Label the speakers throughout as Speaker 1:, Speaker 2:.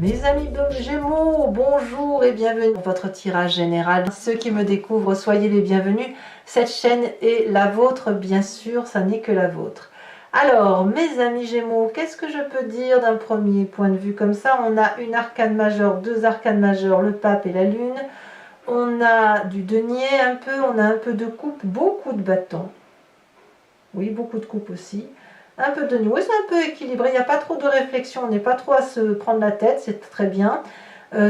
Speaker 1: Mes amis Gémeaux, bonjour et bienvenue pour votre tirage général. Ceux qui me découvrent, soyez les bienvenus. Cette chaîne est la vôtre, bien sûr, ça n'est que la vôtre. Alors, mes amis Gémeaux, qu'est-ce que je peux dire d'un premier point de vue comme ça? On a une arcane majeure, deux arcanes majeures, le pape et la lune. On a du denier un peu, on a un peu de coupe, beaucoup de bâtons. Oui, beaucoup de coupe aussi. Un peu de nouveau, c'est un peu équilibré, il n'y a pas trop de réflexion, on n'est pas trop à se prendre la tête, c'est très bien.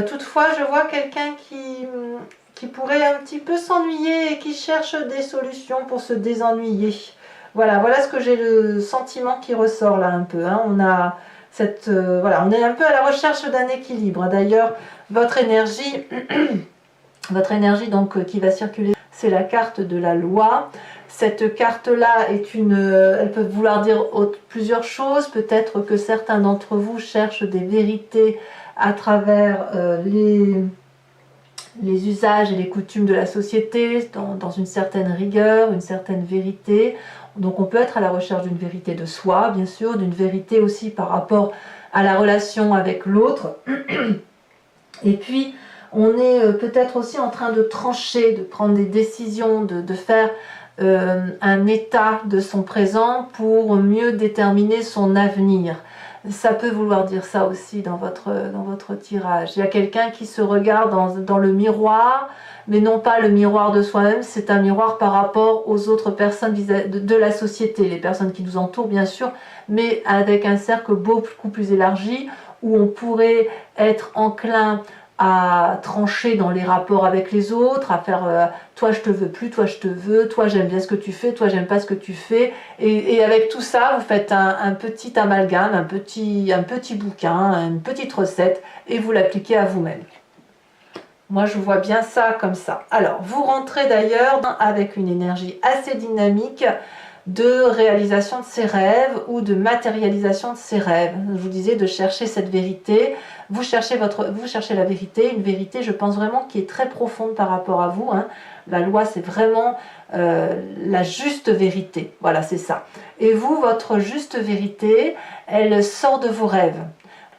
Speaker 1: Toutefois, je vois quelqu'un qui pourrait un petit peu s'ennuyer et qui cherche des solutions pour se désennuyer. Voilà ce que j'ai le sentiment qui ressort là un peu. Hein. On a cette, voilà, on est un peu à la recherche d'un équilibre. D'ailleurs, votre énergie donc qui va circuler, c'est la carte de la loi. Cette carte-là est elle peut vouloir dire plusieurs choses. Peut-être que certains d'entre vous cherchent des vérités à travers les usages et les coutumes de la société, dans une certaine rigueur, une certaine vérité. Donc on peut être à la recherche d'une vérité de soi, bien sûr, d'une vérité aussi par rapport à la relation avec l'autre. Et puis, on est peut-être aussi en train de trancher, de prendre des décisions, de faire un état de son présent pour mieux déterminer son avenir. Ça peut vouloir dire ça aussi dans votre tirage. Il y a quelqu'un qui se regarde dans le miroir, mais non pas le miroir de soi-même, c'est un miroir par rapport aux autres personnes de la société, les personnes qui nous entourent bien sûr, mais avec un cercle beaucoup plus élargi, où on pourrait être enclin à trancher dans les rapports avec les autres, à faire toi je te veux plus, toi je te veux, toi j'aime bien ce que tu fais, toi j'aime pas ce que tu fais, et avec tout ça vous faites un petit amalgame, un petit bouquin, une petite recette, et vous l'appliquez à vous-même. Moi je vois bien ça comme ça. Alors vous rentrez d'ailleurs avec une énergie assez dynamique de réalisation de ses rêves ou de matérialisation de ses rêves. Je vous disais de chercher cette vérité. Vous cherchez la vérité, une vérité, je pense vraiment, qui est très profonde par rapport à vous. Hein. La loi, c'est vraiment la juste vérité. Voilà, c'est ça. Et vous, votre juste vérité, elle sort de vos rêves.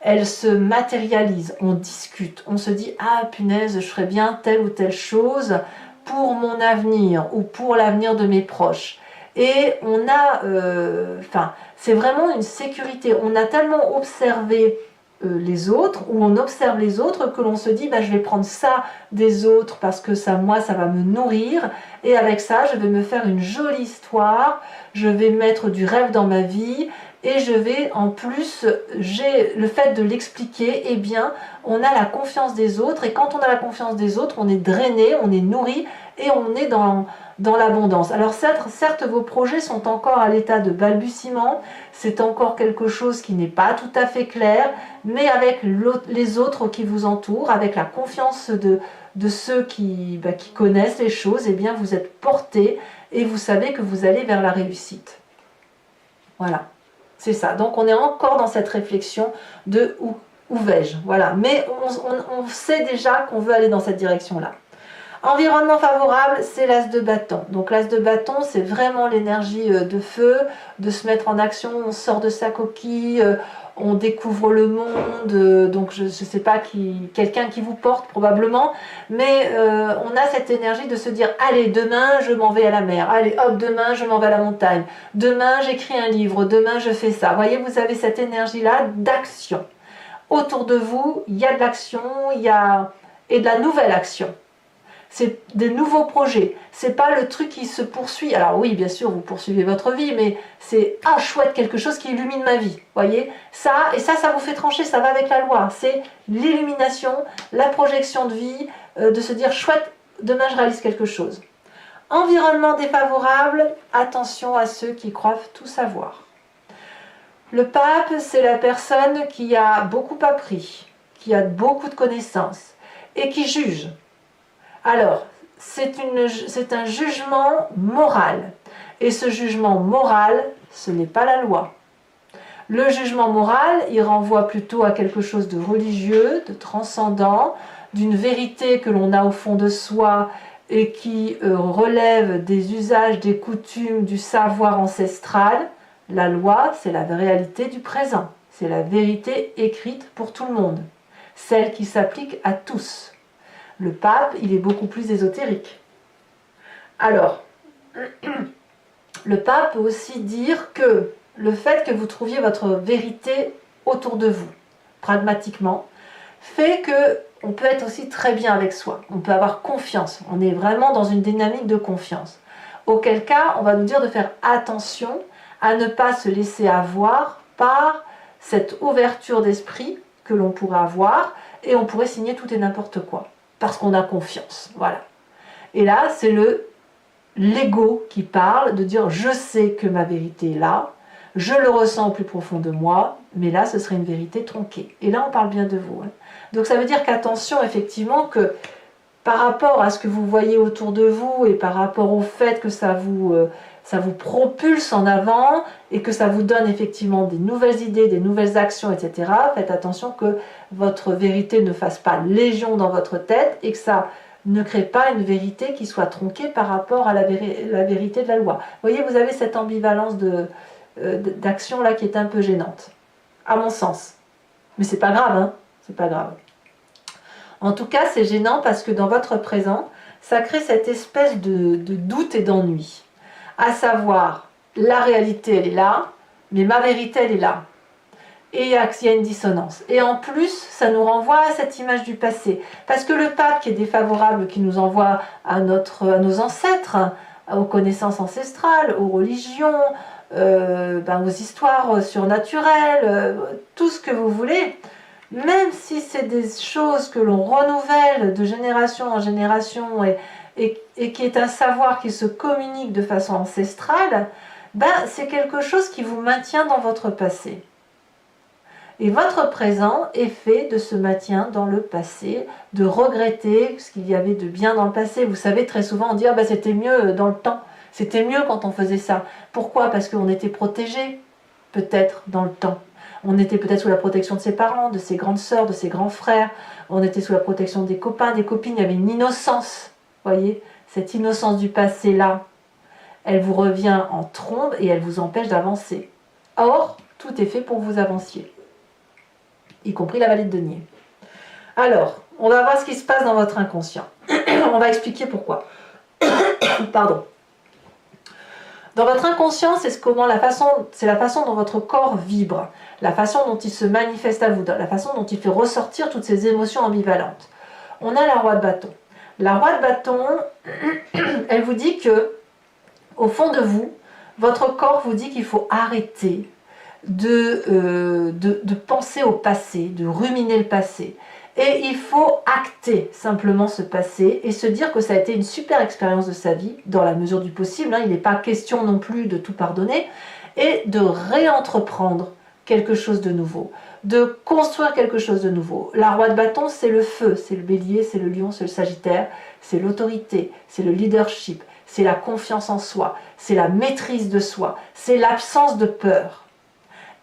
Speaker 1: Elle se matérialise. On discute. On se dit, ah punaise, je ferais bien telle ou telle chose pour mon avenir ou pour l'avenir de mes proches. Et on a, c'est vraiment une sécurité. On a tellement observé les autres, ou on observe les autres, que l'on se dit, bah, je vais prendre ça des autres parce que ça, moi, ça va me nourrir. Et avec ça, je vais me faire une jolie histoire. Je vais mettre du rêve dans ma vie. Et je vais, en plus, j'ai le fait de l'expliquer, eh bien, on a la confiance des autres. Et quand on a la confiance des autres, on est drainé, on est nourri et on est dans l'abondance. Alors certes, vos projets sont encore à l'état de balbutiement, c'est encore quelque chose qui n'est pas tout à fait clair, mais avec les autres qui vous entourent, avec la confiance de ceux qui connaissent les choses, eh bien vous êtes porté et vous savez que vous allez vers la réussite. Voilà, c'est ça. Donc on est encore dans cette réflexion de où vais-je, voilà. Mais on sait déjà qu'on veut aller dans cette direction-là. Environnement favorable, c'est l'as de bâton. Donc l'as de bâton, c'est vraiment l'énergie de feu, de se mettre en action, on sort de sa coquille, on découvre le monde, donc je ne sais pas, quelqu'un qui vous porte probablement, mais on a cette énergie de se dire, allez, demain je m'en vais à la mer, allez hop, demain je m'en vais à la montagne, demain j'écris un livre, demain je fais ça. Vous voyez, vous avez cette énergie-là d'action. Autour de vous, il y a de l'action, et de la nouvelle action. C'est des nouveaux projets, c'est pas le truc qui se poursuit. Alors oui, bien sûr, vous poursuivez votre vie, mais c'est ah chouette, quelque chose qui illumine ma vie. Voyez, ça vous fait trancher, ça va avec la loi. C'est l'illumination, la projection de vie, de se dire chouette, demain je réalise quelque chose. Environnement défavorable, attention à ceux qui croient tout savoir. Le pape, c'est la personne qui a beaucoup appris, qui a beaucoup de connaissances et qui juge. Alors, c'est un jugement moral. Et ce jugement moral, ce n'est pas la loi. Le jugement moral, il renvoie plutôt à quelque chose de religieux, de transcendant, d'une vérité que l'on a au fond de soi et qui relève des usages, des coutumes, du savoir ancestral. La loi, c'est la réalité du présent. C'est la vérité écrite pour tout le monde. celle qui s'applique à tous. Le pape, il est beaucoup plus ésotérique. Alors, le pape peut aussi dire que le fait que vous trouviez votre vérité autour de vous, pragmatiquement, fait que on peut être aussi très bien avec soi. On peut avoir confiance. On est vraiment dans une dynamique de confiance. Auquel cas, on va nous dire de faire attention à ne pas se laisser avoir par cette ouverture d'esprit que l'on pourrait avoir et on pourrait signer tout et n'importe quoi parce qu'on a confiance. Voilà. Et là, c'est l'ego qui parle de dire je sais que ma vérité est là, je le ressens au plus profond de moi, mais là, ce serait une vérité tronquée. Et là, on parle bien de vous. Hein. Donc, ça veut dire qu'attention, effectivement, que par rapport à ce que vous voyez autour de vous et par rapport au fait que ça vous propulse en avant et que ça vous donne effectivement des nouvelles idées, des nouvelles actions, etc. Faites attention que votre vérité ne fasse pas légion dans votre tête et que ça ne crée pas une vérité qui soit tronquée par rapport à la vérité de la loi. Vous voyez, vous avez cette ambivalence d'action là qui est un peu gênante, à mon sens. Mais c'est pas grave, hein, c'est pas grave. En tout cas, c'est gênant parce que dans votre présent, ça crée cette espèce de doute et d'ennui. À savoir, la réalité, elle est là, mais ma vérité, elle est là. Et il y a une dissonance. Et en plus, ça nous renvoie à cette image du passé. Parce que le pape qui est défavorable, qui nous envoie à nos ancêtres, aux connaissances ancestrales, aux religions, aux histoires surnaturelles, tout ce que vous voulez, même si c'est des choses que l'on renouvelle de génération en génération et qui est un savoir qui se communique de façon ancestrale, c'est quelque chose qui vous maintient dans votre passé. Et votre présent est fait de ce maintien dans le passé, de regretter ce qu'il y avait de bien dans le passé. Vous savez, très souvent on dit « c'était mieux dans le temps, c'était mieux quand on faisait ça ». Pourquoi? Parce qu'on était protégé, peut-être, dans le temps. On était peut-être sous la protection de ses parents, de ses grandes sœurs, de ses grands frères. On était sous la protection des copains, des copines. Il y avait une innocence. Voyez, cette innocence du passé-là, elle vous revient en trombe et elle vous empêche d'avancer. Or, tout est fait pour que vous avanciez, y compris la vallée de denier. Alors, on va voir ce qui se passe dans votre inconscient. On va expliquer pourquoi. Pardon. Dans votre inconscient, c'est la façon dont votre corps vibre, la façon dont il se manifeste à vous, la façon dont il fait ressortir toutes ces émotions ambivalentes. On a la roi de bâton. La roi de bâton, elle vous dit que, au fond de vous, votre corps vous dit qu'il faut arrêter de penser au passé, de ruminer le passé. Et il faut acter simplement ce passé et se dire que ça a été une super expérience de sa vie, dans la mesure du possible. Hein, il n'est pas question non plus de tout pardonner, et de réentreprendre quelque chose de nouveau, de construire quelque chose de nouveau. La roi de bâton, c'est le feu, c'est le bélier, c'est le lion, c'est le sagittaire, c'est l'autorité, c'est le leadership, c'est la confiance en soi, c'est la maîtrise de soi, c'est l'absence de peur.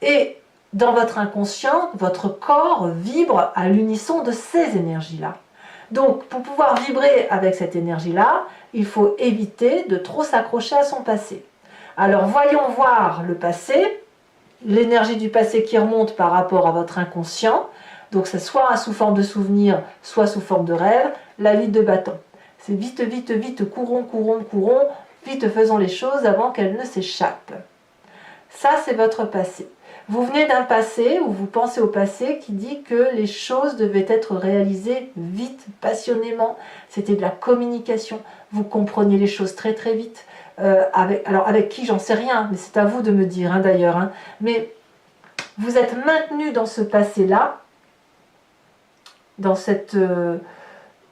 Speaker 1: Et dans votre inconscient, votre corps vibre à l'unisson de ces énergies-là. Donc, pour pouvoir vibrer avec cette énergie-là, il faut éviter de trop s'accrocher à son passé. Alors, voyons voir le passé, l'énergie du passé qui remonte par rapport à votre inconscient. Donc, c'est soit sous forme de souvenir, soit sous forme de rêve, la vie de bâton. C'est vite, vite, vite, courons, courons, courons, vite faisons les choses avant qu'elles ne s'échappent. Ça, c'est votre passé. Vous venez d'un passé, ou vous pensez au passé, qui dit que les choses devaient être réalisées vite, passionnément. C'était de la communication. Vous compreniez les choses très très vite. Alors avec qui, j'en sais rien, mais c'est à vous de me dire d'ailleurs. Hein. Mais vous êtes maintenu dans ce passé-là, dans cette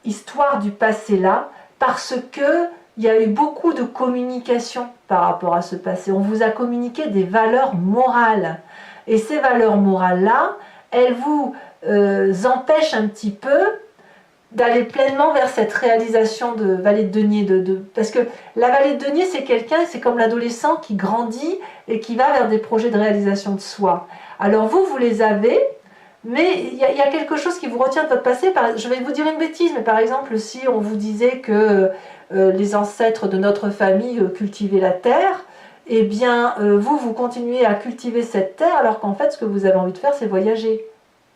Speaker 1: histoire du passé-là, parce que il y a eu beaucoup de communication par rapport à ce passé. On vous a communiqué des valeurs morales. Et ces valeurs morales-là, elles vous empêchent un petit peu d'aller pleinement vers cette réalisation de vallée de denier. Parce que la vallée de denier, c'est quelqu'un, c'est comme l'adolescent qui grandit et qui va vers des projets de réalisation de soi. Alors vous les avez, mais il y a quelque chose qui vous retient de votre passé. Je vais vous dire une bêtise, mais par exemple, si on vous disait que les ancêtres de notre famille cultivaient la terre, eh bien, vous continuez à cultiver cette terre, alors qu'en fait, ce que vous avez envie de faire, c'est voyager.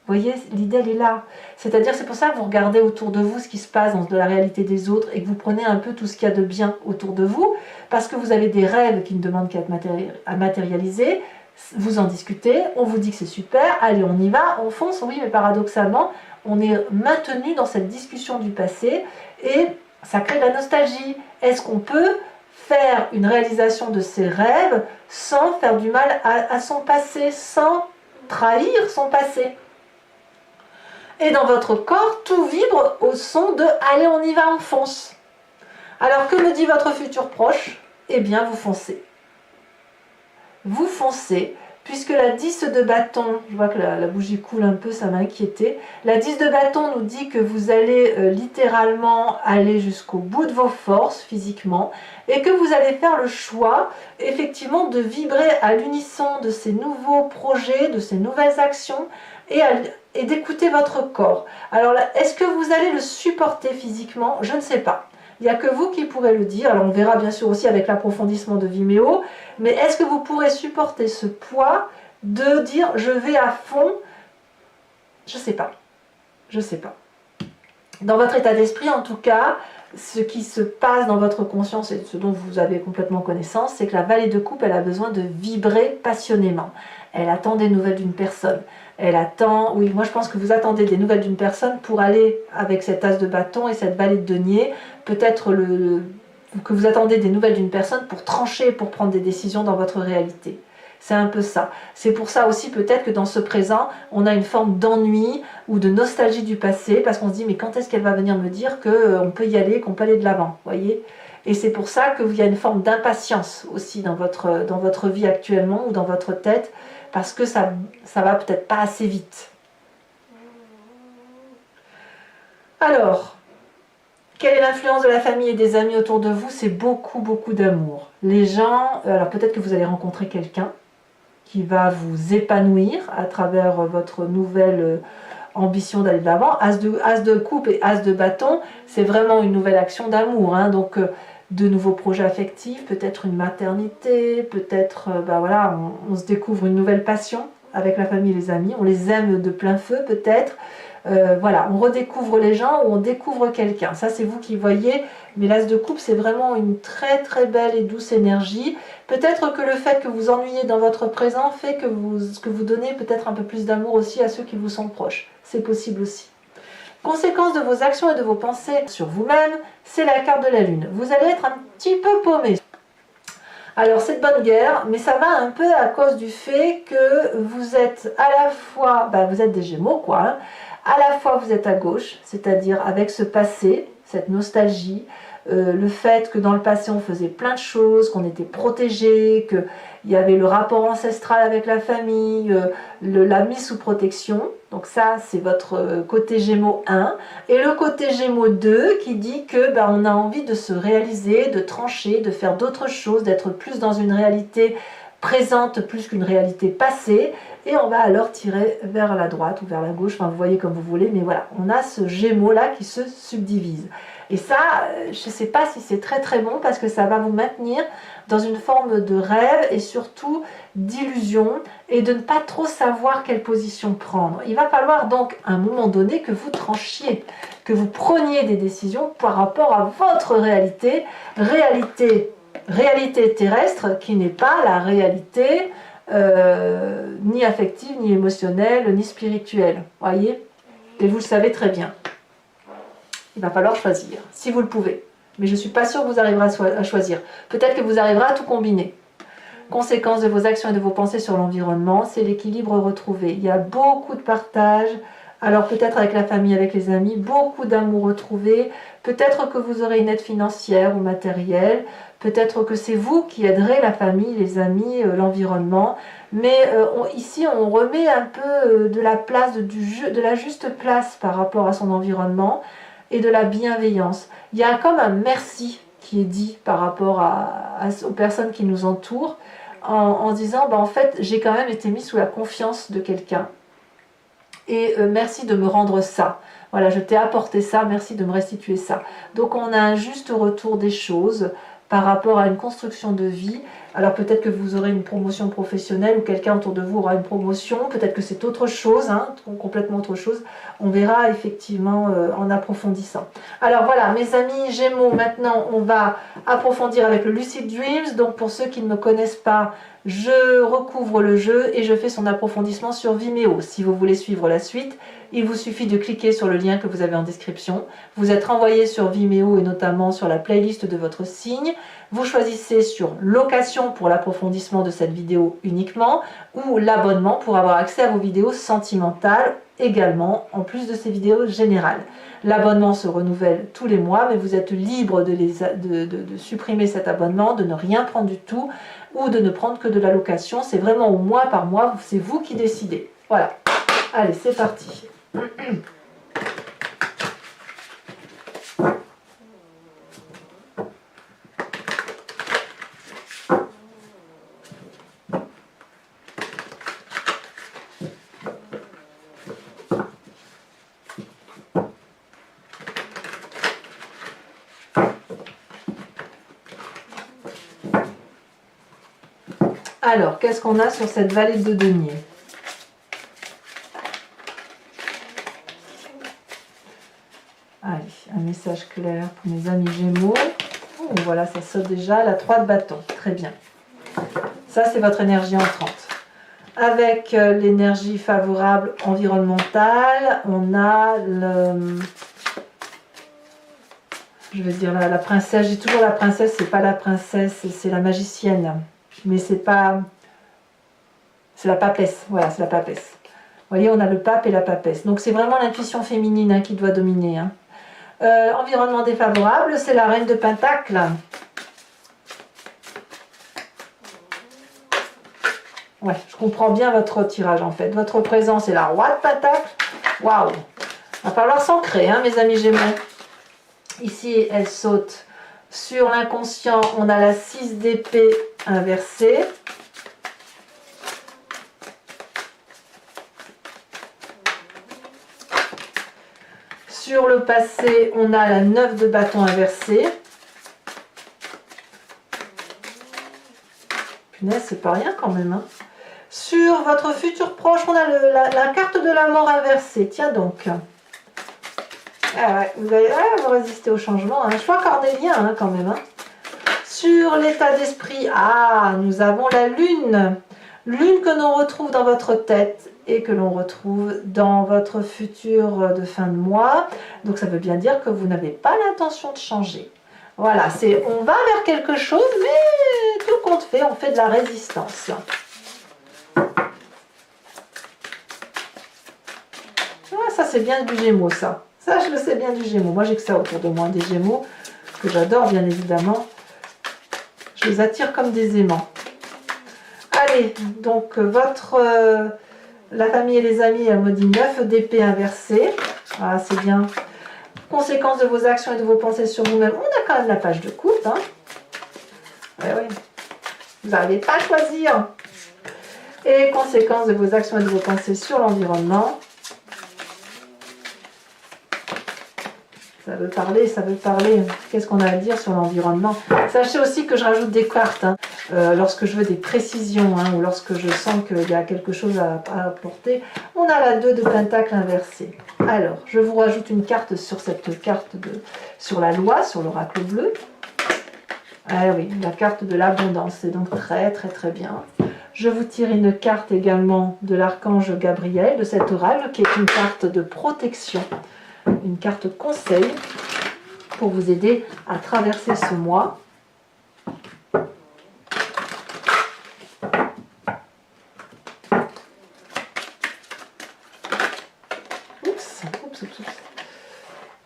Speaker 1: voyez, l'idée elle est là. C'est-à-dire, c'est pour ça que vous regardez autour de vous ce qui se passe dans la réalité des autres et que vous prenez un peu tout ce qu'il y a de bien autour de vous, parce que vous avez des rêves qui ne demandent qu'à être à matérialiser, vous en discutez, on vous dit que c'est super, allez on y va, on fonce, oui, mais paradoxalement, on est maintenu dans cette discussion du passé et ça crée de la nostalgie. Est-ce qu'on peut faire une réalisation de ses rêves sans faire du mal à son passé, sans trahir son passé? Et dans votre corps, tout vibre au son de « allez, on y va, on fonce ». Alors que me dit votre futur proche? Eh bien, vous foncez. Vous foncez, puisque la 10 de bâton, je vois que la bougie coule un peu, ça m'a inquiété. La 10 de bâton nous dit que vous allez littéralement aller jusqu'au bout de vos forces physiquement et que vous allez faire le choix effectivement de vibrer à l'unisson de ces nouveaux projets, de ces nouvelles actions et d'écouter votre corps. Alors là, est-ce que vous allez le supporter physiquement? Je ne sais pas. Il n'y a que vous qui pourrez le dire. Alors on verra bien sûr aussi avec l'approfondissement de Vimeo, mais est-ce que vous pourrez supporter ce poids de dire je vais à fond? Je ne sais pas. Je ne sais pas. Dans votre état d'esprit en tout cas, ce qui se passe dans votre conscience et ce dont vous avez complètement connaissance, c'est que la vallée de coupe, elle a besoin de vibrer passionnément. Elle attend des nouvelles d'une personne. Elle attend, oui, moi je pense que vous attendez des nouvelles d'une personne pour aller avec cet as de bâton et cette vallée de denier. Peut-être que vous attendez des nouvelles d'une personne pour trancher, pour prendre des décisions dans votre réalité. C'est un peu ça. C'est pour ça aussi peut-être que dans ce présent, on a une forme d'ennui ou de nostalgie du passé, parce qu'on se dit mais quand est-ce qu'elle va venir me dire qu'on peut y aller, qu'on peut aller de l'avant, voyez? Et c'est pour ça qu'il y a une forme d'impatience aussi dans votre vie actuellement ou dans votre tête, parce que ça va peut-être pas assez vite. Alors, quelle est l'influence de la famille et des amis autour de vous? C'est beaucoup, beaucoup d'amour. Les gens, alors peut-être que vous allez rencontrer quelqu'un qui va vous épanouir à travers votre nouvelle ambition d'aller de l'avant. As de coupe et as de bâton, c'est vraiment une nouvelle action d'amour. Hein, donc, de nouveaux projets affectifs, peut-être une maternité, peut-être, voilà, on se découvre une nouvelle passion avec la famille et les amis. On les aime de plein feu, peut-être. Voilà, on redécouvre les gens ou on découvre quelqu'un. Ça, c'est vous qui voyez. Mais l'as de coupe, c'est vraiment une très très belle et douce énergie. Peut-être que le fait que vous ennuyez dans votre présent fait que vous donnez peut-être un peu plus d'amour aussi à ceux qui vous sont proches. C'est possible aussi. Conséquence de vos actions et de vos pensées sur vous-même, c'est la carte de la Lune. Vous allez être un petit peu paumé. Alors c'est de bonne guerre, mais ça va un peu à cause du fait que vous êtes à la fois, vous êtes des Gémeaux quoi, hein, à la fois vous êtes à gauche, c'est-à-dire avec ce passé, cette nostalgie, le fait que dans le passé on faisait plein de choses, qu'on était protégé, qu'il y avait le rapport ancestral avec la famille, la mise sous protection. Donc ça c'est votre côté Gémeaux 1. Et le côté Gémeaux 2 qui dit que on a envie de se réaliser, de trancher, de faire d'autres choses, d'être plus dans une réalité présente plus qu'une réalité passée, et on va alors tirer vers la droite ou vers la gauche, enfin vous voyez comme vous voulez, mais voilà, on a ce Gémeaux là qui se subdivise. Et ça, je ne sais pas si c'est très très bon, parce que ça va vous maintenir dans une forme de rêve et surtout d'illusion, et de ne pas trop savoir quelle position prendre. Il va falloir donc à un moment donné que vous tranchiez, que vous preniez des décisions par rapport à votre réalité terrestre, qui n'est pas la réalité ni affective, ni émotionnelle, ni spirituelle. Voyez? Et vous le savez très bien. Il va falloir choisir, si vous le pouvez. Mais je ne suis pas sûre que vous arriverez à choisir. Peut-être que vous arriverez à tout combiner. Conséquence de vos actions et de vos pensées sur l'environnement, c'est l'équilibre retrouvé. Il y a beaucoup de partage, alors peut-être avec la famille, avec les amis, beaucoup d'amour retrouvé. Peut-être que vous aurez une aide financière ou matérielle. Peut-être que c'est vous qui aiderez la famille, les amis, l'environnement. Mais ici, on remet un peu de la place, de la juste place par rapport à son environnement et de la bienveillance. Il y a comme un merci qui est dit par rapport aux personnes qui nous entourent, en disant en fait j'ai quand même été mis sous la confiance de quelqu'un et merci de me rendre ça, voilà, je t'ai apporté ça, merci de me restituer ça. Donc on a un juste retour des choses par rapport à une construction de vie, Alors peut-être que vous aurez une promotion professionnelle ou quelqu'un autour de vous aura une promotion, peut-être que c'est autre chose, hein, complètement autre chose. On verra effectivement en approfondissant. Alors voilà, mes amis Gémeaux, maintenant on va approfondir avec le Lucid Dreams. Donc pour ceux qui ne me connaissent pas, je recouvre le jeu et je fais son approfondissement sur Vimeo. Si vous voulez suivre la suite, il vous suffit de cliquer sur le lien que vous avez en description. Vous êtes renvoyé sur Vimeo et notamment sur la playlist de votre signe. Vous choisissez sur location pour l'approfondissement de cette vidéo uniquement ou l'abonnement pour avoir accès à vos vidéos sentimentales également, en plus de ces vidéos générales. L'abonnement se renouvelle tous les mois, mais vous êtes libre de supprimer cet abonnement, de ne rien prendre du tout ou de ne prendre que de la location. C'est vraiment au mois par mois, c'est vous qui décidez. Voilà. Allez, c'est parti. Alors, qu'est-ce qu'on a sur cette vallée de denier? Allez, un message clair pour mes amis Gémeaux. Oh, voilà, ça saute déjà. La 3 de bâton. Très bien. Ça, c'est votre énergie entrante. Avec l'énergie favorable environnementale, on a le... Je vais dire la princesse. J'ai toujours la princesse, c'est pas la princesse, c'est la magicienne. Mais c'est pas... C'est la papesse. Voilà, c'est la papesse. Vous voyez, on a le pape et la papesse. Donc c'est vraiment l'intuition féminine hein, qui doit dominer. Hein. Environnement défavorable, c'est la reine de Pentacle. Ouais, je comprends bien votre tirage en fait. Votre présence est la roi de Pentacle. Waouh! Va falloir s'ancrer, hein, mes amis Gémeaux. Ici, elle saute sur l'inconscient. On a la 6 d'épée inversée. Sur le passé, on a la 9 de bâton inversée. Punaise, c'est pas rien quand même. Hein. Sur votre futur proche, on a la carte de la mort inversée. Tiens donc. Ah ouais, vous allez vous résister au changement. Hein. Choix cornélien hein, quand même. Hein. Sur l'état d'esprit, nous avons la lune. Lune que l'on retrouve dans votre tête et que l'on retrouve dans votre futur de fin de mois. Donc ça veut bien dire que vous n'avez pas l'intention de changer. Voilà, on va vers quelque chose, mais tout compte fait, on fait de la résistance. Ça c'est bien du Gémeaux, ça. Ça, je le sais bien du Gémeaux. Moi, j'ai que ça autour de moi, des Gémeaux, que j'adore, bien évidemment. Je les attire comme des aimants. Allez, donc, la famille et les amis, elle me dit 9 d'épée inversée. Ah, c'est bien. Conséquences de vos actions et de vos pensées sur vous-même. On a quand même la page de coupe. Hein. Ouais. Vous n'arrivez pas à choisir. Et conséquences de vos actions et de vos pensées sur l'environnement. Ça veut parler, ça veut parler. Qu'est-ce qu'on a à dire sur l'environnement? Sachez aussi que je rajoute des cartes hein, lorsque je veux des précisions hein, ou lorsque je sens qu'il y a quelque chose à apporter. On a la 2 de pentacle inversée. Alors, je vous rajoute une carte sur cette carte sur la loi, sur l'oracle bleu. Ah oui, la carte de l'abondance, c'est donc très très très bien. Je vous tire une carte également de l'archange Gabriel, de cet oracle, qui est une carte de protection. Une carte conseil pour vous aider à traverser ce mois. Oups.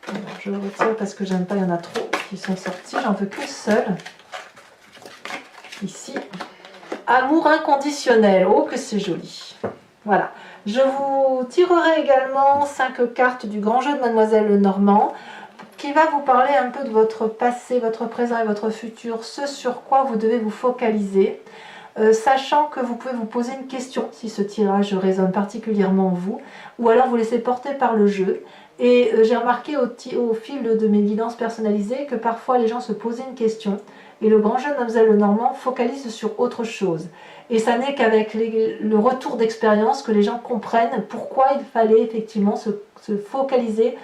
Speaker 1: Alors, je le retire parce que j'aime pas, il y en a trop qui sont sortis. J'en veux qu'une seule. Ici. Amour inconditionnel. Oh, que c'est joli. Voilà. Je vous tirerai également 5 cartes du grand jeu de Mademoiselle Lenormand qui va vous parler un peu de votre passé, votre présent et votre futur, ce sur quoi vous devez vous focaliser, sachant que vous pouvez vous poser une question si ce tirage résonne particulièrement en vous, ou alors vous laisser porter par le jeu. Et j'ai remarqué au fil de mes guidances personnalisées que parfois les gens se posaient une question et le grand jeu de Mademoiselle Lenormand focalise sur autre chose. Et ça n'est qu'avec le retour d'expérience que les gens comprennent pourquoi il fallait effectivement se focaliser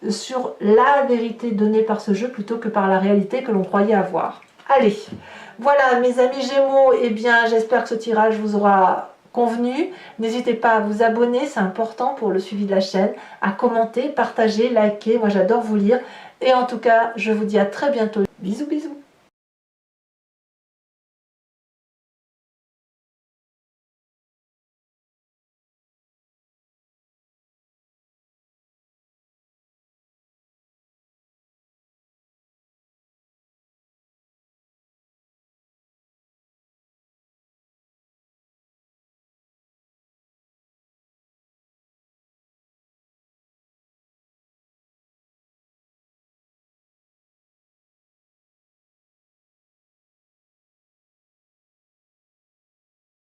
Speaker 1: sur la vérité donnée par ce jeu plutôt que par la réalité que l'on croyait avoir. Allez, voilà mes amis Gémeaux, eh bien j'espère que ce tirage vous aura convenu. N'hésitez pas à vous abonner, c'est important pour le suivi de la chaîne, à commenter, partager, liker, moi j'adore vous lire. Et en tout cas, je vous dis à très bientôt. Bisous bisous.